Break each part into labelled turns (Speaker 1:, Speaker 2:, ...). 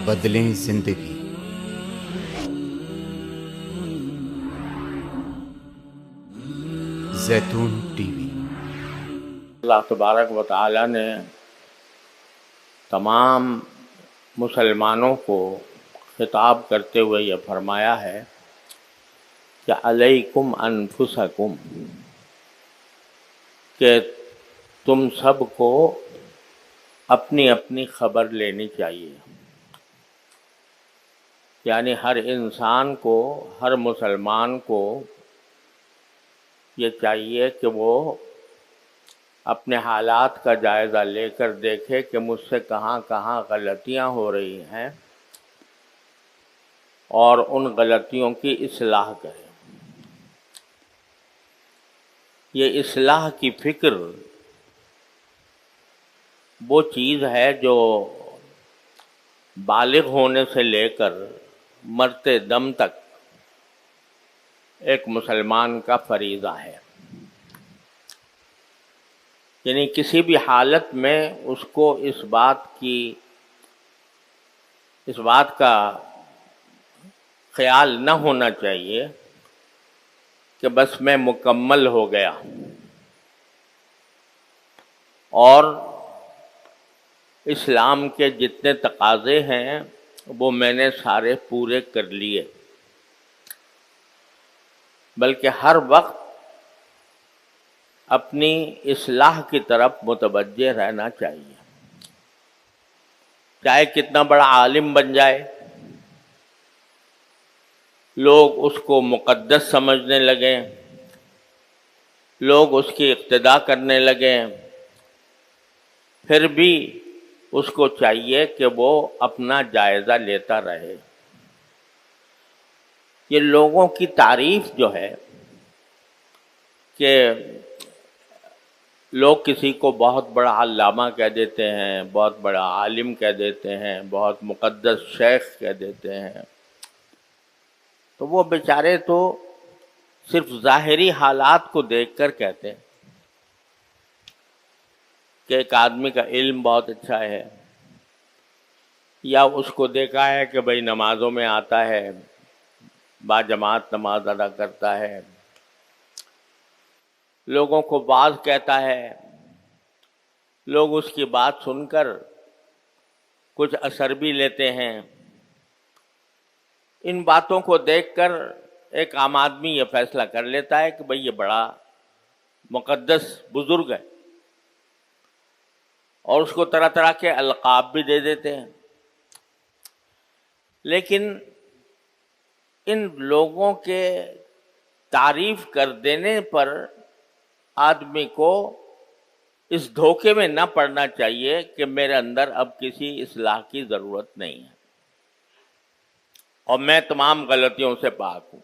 Speaker 1: بدلیں زندگی۔ زیتون ٹی وی۔
Speaker 2: اللہ تبارک و تعالی نے تمام مسلمانوں کو خطاب کرتے ہوئے یہ فرمایا ہے کہ علیکم انفسکم، کہ تم سب کو اپنی اپنی خبر لینی چاہیے، یعنی ہر انسان کو، ہر مسلمان کو یہ چاہیے کہ وہ اپنے حالات کا جائزہ لے کر دیکھے کہ مجھ سے کہاں کہاں غلطیاں ہو رہی ہیں اور ان غلطیوں کی اصلاح کرے۔ یہ اصلاح کی فکر وہ چیز ہے جو بالغ ہونے سے لے کر مرتے دم تک ایک مسلمان کا فریضہ ہے، یعنی کسی بھی حالت میں اس کو اس بات کا خیال نہ ہونا چاہیے کہ بس میں مکمل ہو گیا اور اسلام کے جتنے تقاضے ہیں وہ میں نے سارے پورے کر لیے، بلکہ ہر وقت اپنی اصلاح کی طرف متوجہ رہنا چاہیے، چاہے کتنا بڑا عالم بن جائے، لوگ اس کو مقدس سمجھنے لگیں، لوگ اس کی اقتداء کرنے لگیں، پھر بھی اس کو چاہیے کہ وہ اپنا جائزہ لیتا رہے۔ یہ لوگوں کی تعریف جو ہے کہ لوگ کسی کو بہت بڑا علامہ کہہ دیتے ہیں، بہت بڑا عالم کہہ دیتے ہیں، بہت مقدس شیخ کہہ دیتے ہیں، تو وہ بیچارے تو صرف ظاہری حالات کو دیکھ کر کہتے ہیں کہ ایک آدمی کا علم بہت اچھا ہے، یا اس کو دیکھا ہے کہ بھئی نمازوں میں آتا ہے، با جماعت نماز ادا کرتا ہے، لوگوں کو واعظ کہتا ہے، لوگ اس کی بات سن کر کچھ اثر بھی لیتے ہیں۔ ان باتوں کو دیکھ کر ایک عام آدمی یہ فیصلہ کر لیتا ہے کہ بھئی یہ بڑا مقدس بزرگ ہے، اور اس کو طرح طرح کے القاب بھی دے دیتے ہیں۔ لیکن ان لوگوں کے تعریف کر دینے پر آدمی کو اس دھوکے میں نہ پڑنا چاہیے کہ میرے اندر اب کسی اصلاح کی ضرورت نہیں ہے اور میں تمام غلطیوں سے پاک ہوں،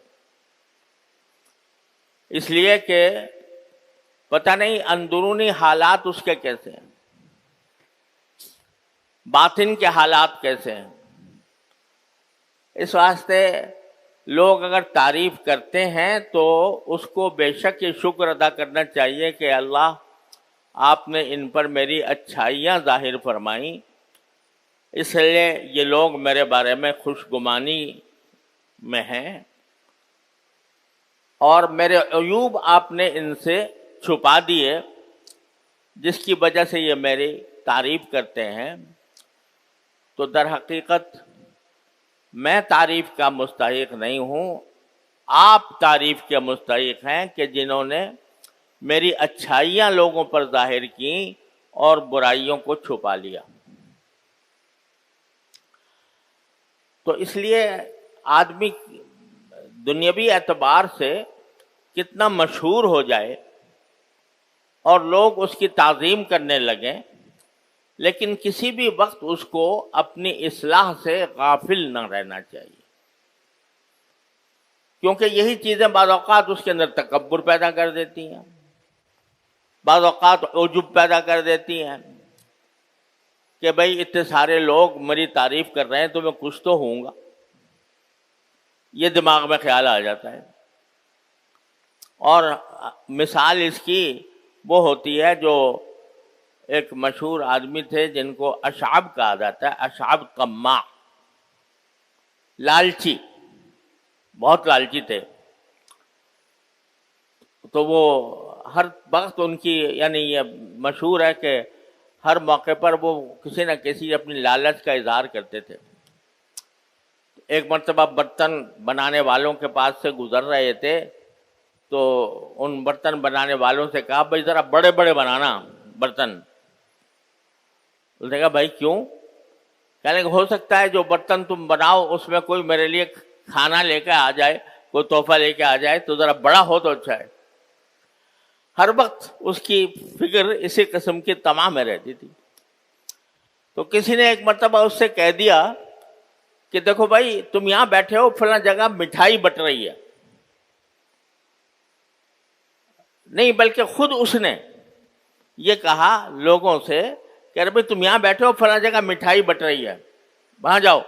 Speaker 2: اس لیے کہ پتہ نہیں اندرونی حالات اس کے کیسے ہیں، باطن کے حالات کیسے ہیں۔ اس واسطے لوگ اگر تعریف کرتے ہیں تو اس کو بے شک یہ شکر ادا کرنا چاہیے کہ اللہ آپ نے ان پر میری اچھائیاں ظاہر فرمائیں، اس لیے یہ لوگ میرے بارے میں خوش گمانی میں ہیں، اور میرے عیوب آپ نے ان سے چھپا دیے، جس کی وجہ سے یہ میری تعریف کرتے ہیں۔ تو در حقیقت میں تعریف کا مستحق نہیں ہوں، آپ تعریف کے مستحق ہیں کہ جنہوں نے میری اچھائیاں لوگوں پر ظاہر کیں اور برائیوں کو چھپا لیا۔ تو اس لیے آدمی دنیاوی اعتبار سے کتنا مشہور ہو جائے اور لوگ اس کی تعظیم کرنے لگیں، لیکن کسی بھی وقت اس کو اپنی اصلاح سے غافل نہ رہنا چاہیے، کیونکہ یہی چیزیں بعض اوقات اس کے اندر تکبر پیدا کر دیتی ہیں، بعض اوقات عجب پیدا کر دیتی ہیں کہ بھئی اتنے سارے لوگ میری تعریف کر رہے ہیں تو میں کچھ تو ہوں گا، یہ دماغ میں خیال آ جاتا ہے۔ اور مثال اس کی وہ ہوتی ہے جو ایک مشہور آدمی تھے جن کو اشعب کہا جاتا ہے، اشعب قماع، لالچی، بہت لالچی تھے. تو وہ ہر وقت ان کی یعنی یہ مشہور ہے کہ ہر موقع پر وہ کسی نہ کسی اپنی لالچ کا اظہار کرتے تھے. ایک مرتبہ برتن بنانے والوں کے پاس سے گزر رہے تھے تو ان برتن بنانے والوں سے کہا بھائی ذرا بڑے بڑے بنانا برتن. اس نے کہا بھائی کیوں؟ کہنے کہ ہو سکتا ہے جو برتن تم بناؤ اس میں کوئی میرے لیے کھانا لے کے آ جائے، کوئی تحفہ لے کے آ جائے، تو ذرا بڑا ہو تو اچھا ہے. ہر وقت اس کی فکر اسی قسم کی تمام میں رہتی تھی. تو کسی نے ایک مرتبہ اس سے کہہ دیا کہ دیکھو بھائی تم یہاں بیٹھے ہو، فلاں جگہ مٹھائی بٹ رہی ہے. نہیں بلکہ خود اس نے یہ کہا لوگوں سے کہ ارے بھائی تم یہاں بیٹھے ہو، فلاں جگہ مٹھائی بٹ رہی ہے، وہاں جاؤ.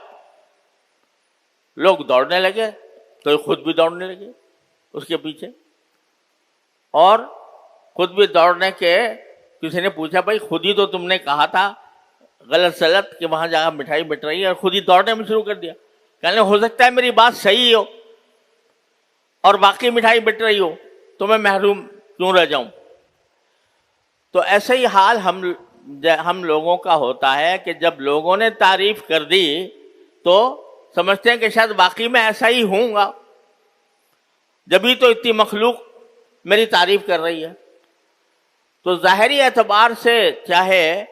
Speaker 2: لوگ دوڑنے لگے تو خود بھی دوڑنے لگے اس کے پیچھے، اور خود بھی دوڑنے کے کسی نے پوچھا بھائی خود ہی تو تم نے کہا تھا غلط سلط کہ وہاں جگہ مٹھائی بٹ رہی ہے، اور خود ہی دوڑنے میں شروع کر دیا. کہنے ہو سکتا ہے میری بات صحیح ہو اور باقی مٹھائی بٹ رہی ہو تو میں محروم کیوں رہ جاؤں. تو ایسا ہی حال ہم لوگوں کا ہوتا ہے کہ جب لوگوں نے تعریف کر دی تو سمجھتے ہیں کہ شاید واقعی میں ایسا ہی ہوں گا، جبھی تو اتنی مخلوق میری تعریف کر رہی ہے. تو ظاہری اعتبار سے چاہے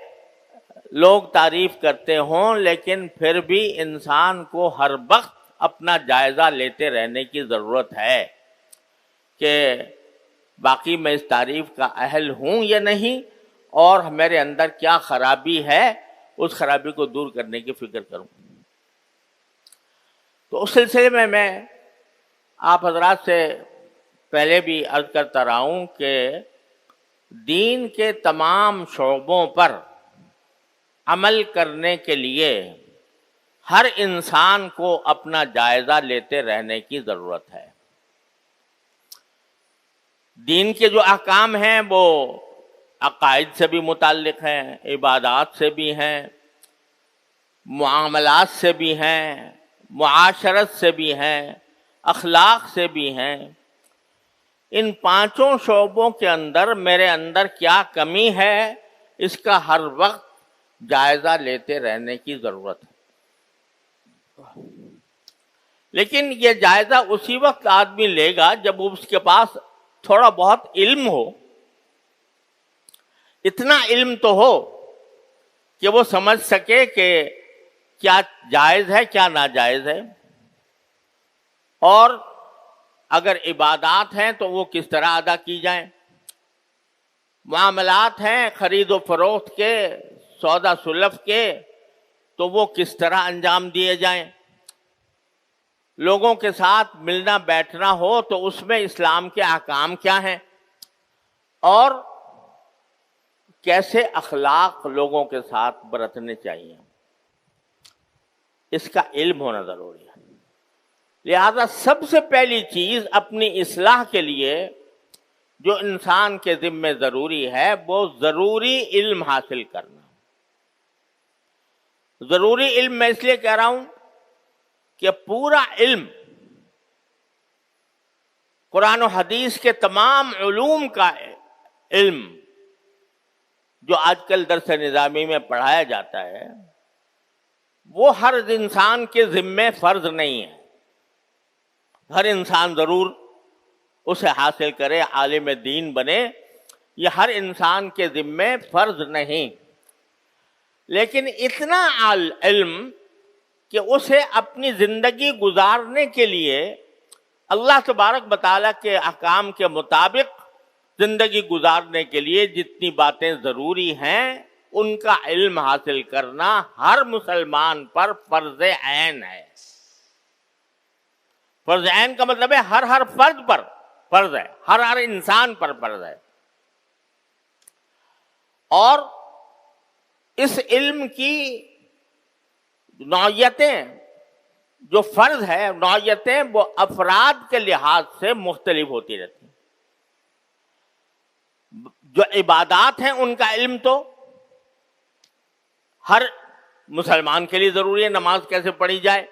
Speaker 2: لوگ تعریف کرتے ہوں، لیکن پھر بھی انسان کو ہر وقت اپنا جائزہ لیتے رہنے کی ضرورت ہے کہ باقی میں اس تعریف کا اہل ہوں یا نہیں، اور میرے اندر کیا خرابی ہے، اس خرابی کو دور کرنے کی فکر کروں. تو اس سلسلے میں آپ حضرات سے پہلے بھی عرض کرتا رہا ہوں کہ دین کے تمام شعبوں پر عمل کرنے کے لیے ہر انسان کو اپنا جائزہ لیتے رہنے کی ضرورت ہے. دین کے جو احکام ہیں وہ عقائد سے بھی متعلق ہیں، عبادات سے بھی ہیں، معاملات سے بھی ہیں، معاشرت سے بھی ہیں، اخلاق سے بھی ہیں. ان پانچوں شعبوں کے اندر میرے اندر کیا کمی ہے، اس کا ہر وقت جائزہ لیتے رہنے کی ضرورت ہے. لیکن یہ جائزہ اسی وقت آدمی لے گا جب اس کے پاس تھوڑا بہت علم ہو. اتنا علم تو ہو کہ وہ سمجھ سکے کہ کیا جائز ہے کیا ناجائز ہے، اور اگر عبادات ہیں تو وہ کس طرح ادا کی جائیں، معاملات ہیں خرید و فروخت کے، سودا سلف کے، تو وہ کس طرح انجام دیے جائیں. لوگوں کے ساتھ ملنا بیٹھنا ہو تو اس میں اسلام کے احکام کیا ہیں، اور کیسے اخلاق لوگوں کے ساتھ برتنے چاہیے، اس کا علم ہونا ضروری ہے. لہذا سب سے پہلی چیز اپنی اصلاح کے لیے جو انسان کے ذمہ ضروری ہے وہ ضروری علم حاصل کرنا. ضروری علم میں اس لیے کہہ رہا ہوں کہ پورا علم قرآن و حدیث کے تمام علوم کا علم جو آج کل درس نظامی میں پڑھایا جاتا ہے وہ ہر انسان کے ذمے فرض نہیں ہے. ہر انسان ضرور اسے حاصل کرے، عالم دین بنے، یہ ہر انسان کے ذمے فرض نہیں. لیکن اتنا علم کہ اسے اپنی زندگی گزارنے کے لیے اللہ تبارک و تعالیٰ کے احکام کے مطابق زندگی گزارنے کے لیے جتنی باتیں ضروری ہیں ان کا علم حاصل کرنا ہر مسلمان پر فرض عین ہے. فرض عین کا مطلب ہے ہر فرد پر فرض ہے، ہر انسان پر فرض ہے. اور اس علم کی نوعیتیں جو فرض ہے، نوعیتیں وہ افراد کے لحاظ سے مختلف ہوتی رہتی ہیں. جو عبادات ہیں ان کا علم تو ہر مسلمان کے لیے ضروری ہے. نماز کیسے پڑھی جائے،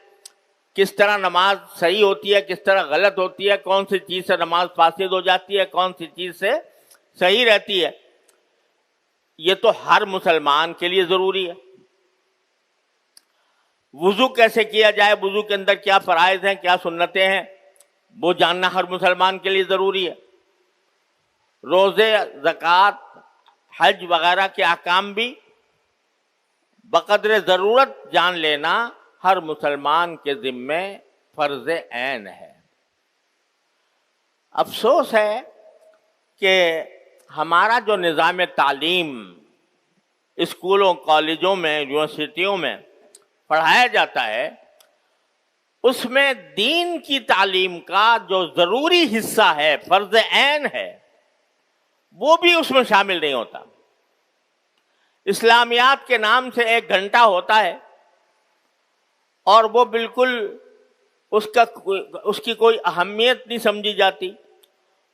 Speaker 2: کس طرح نماز صحیح ہوتی ہے، کس طرح غلط ہوتی ہے، کون سی چیز سے نماز فاسد ہو جاتی ہے، کون سی چیز سے صحیح رہتی ہے، یہ تو ہر مسلمان کے لیے ضروری ہے۔ وضو کیسے کیا جائے، وضو کے اندر کیا فرائض ہیں، کیا سنتیں ہیں، وہ جاننا ہر مسلمان کے لیے ضروری ہے۔ روزے، زکوٰۃ، حج وغیرہ کے احکام بھی بقدر ضرورت جان لینا ہر مسلمان کے ذمے فرض عین ہے۔ افسوس ہے کہ ہمارا جو نظام تعلیم اسکولوں، کالجوں میں، یونیورسٹیوں میں پڑھایا جاتا ہے، اس میں دین کی تعلیم کا جو ضروری حصہ ہے، فرض عین ہے، وہ بھی اس میں شامل نہیں ہوتا۔ اسلامیات کے نام سے 1 گھنٹہ ہوتا ہے اور وہ بالکل اس کی کوئی اہمیت نہیں سمجھی جاتی،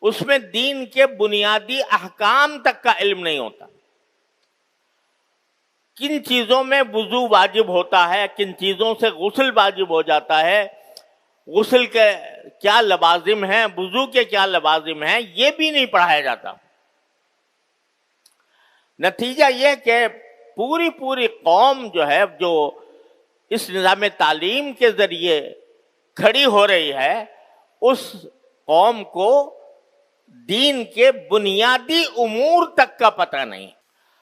Speaker 2: اس میں دین کے بنیادی احکام تک کا علم نہیں ہوتا۔ کن چیزوں میں وضو واجب ہوتا ہے، کن چیزوں سے غسل واجب ہو جاتا ہے، غسل کے کیا لوازم ہیں، وضو کے کیا لوازم ہیں، یہ بھی نہیں پڑھایا جاتا۔ نتیجہ یہ کہ پوری قوم جو ہے، جو اس نظام تعلیم کے ذریعے کھڑی ہو رہی ہے، اس قوم کو دین کے بنیادی امور تک کا پتہ نہیں۔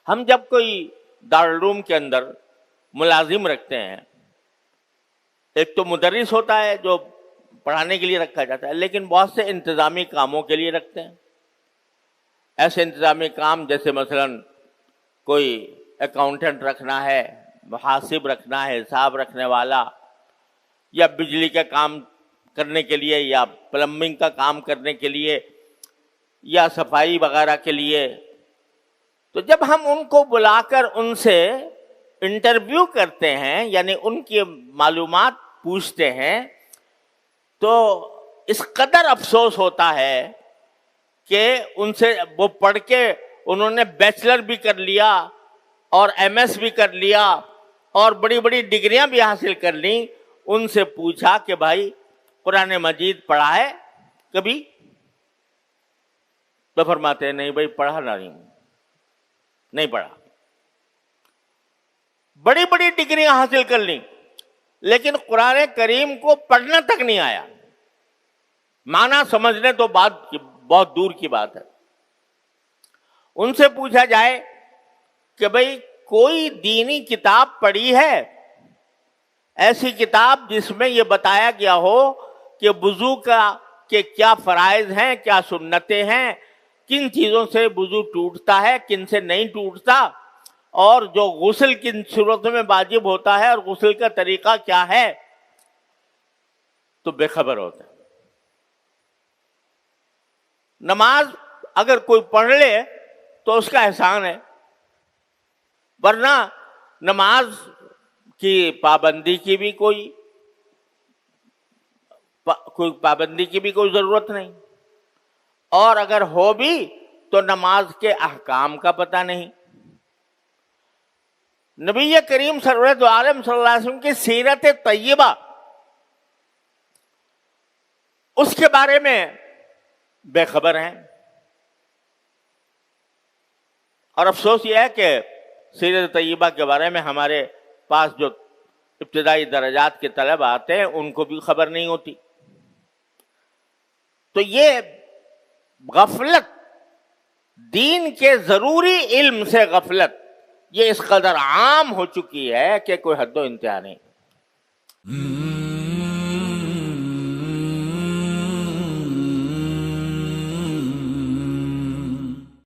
Speaker 2: ہم جب کوئی دارالعلوم کے اندر ملازم رکھتے ہیں، ایک تو مدرس ہوتا ہے جو پڑھانے کے لیے رکھا جاتا ہے، لیکن بہت سے انتظامی کاموں کے لیے رکھتے ہیں۔ ایسے انتظامی کام جیسے مثلاً کوئی اکاؤنٹنٹ رکھنا ہے، محاسب رکھنا ہے، حساب رکھنے والا، یا بجلی کا کام کرنے کے لیے، یا پلمبنگ کا کام کرنے کے لیے، یا صفائی وغیرہ کے لیے۔ تو جب ہم ان کو بلا کر ان سے انٹرویو کرتے ہیں، یعنی ان کی معلومات پوچھتے ہیں، تو اس قدر افسوس ہوتا ہے کہ ان سے وہ پڑھ کے انہوں نے بیچلر بھی کر لیا اور ایم ایس بھی کر لیا اور بڑی بڑی ڈگریاں بھی حاصل کر لیں، ان سے پوچھا کہ بھائی قرآن مجید پڑھا ہے کبھی؟ تو فرماتے ہیں نہیں بھائی پڑھا نہیں پڑھا۔ بڑی بڑی ڈگریاں حاصل کر لیں لیکن قرآن کریم کو پڑھنا تک نہیں آیا، معنی سمجھنے تو بہت دور کی بات ہے۔ ان سے پوچھا جائے کہ بھئی کوئی دینی کتاب پڑھی ہے، ایسی کتاب جس میں یہ بتایا گیا ہو کہ وضو کے کیا فرائض ہیں، کیا سنتیں ہیں، کن چیزوں سے وضو ٹوٹتا ہے، کن سے نہیں ٹوٹتا، اور جو غسل کن صورتوں میں واجب ہوتا ہے اور غسل کا طریقہ کیا ہے، تو بے خبر ہوتا ہے۔ نماز اگر کوئی پڑھ لے تو اس کا احسان ہے، ورنہ نماز کی پابندی کی بھی کوئی ضرورت نہیں، اور اگر ہو بھی تو نماز کے احکام کا پتہ نہیں۔ نبی کریم سرورت عالم صلی اللہ علیہ وسلم کی سیرت طیبہ، اس کے بارے میں بے خبر ہیں۔ اور افسوس یہ ہے کہ سیرت طیبہ کے بارے میں ہمارے پاس جو ابتدائی درجات کے طلبہ آتے ہیں ان کو بھی خبر نہیں ہوتی۔ تو یہ غفلت، دین کے ضروری علم سے غفلت، یہ اس قدر عام ہو چکی ہے کہ کوئی حد و انتہا نہیں۔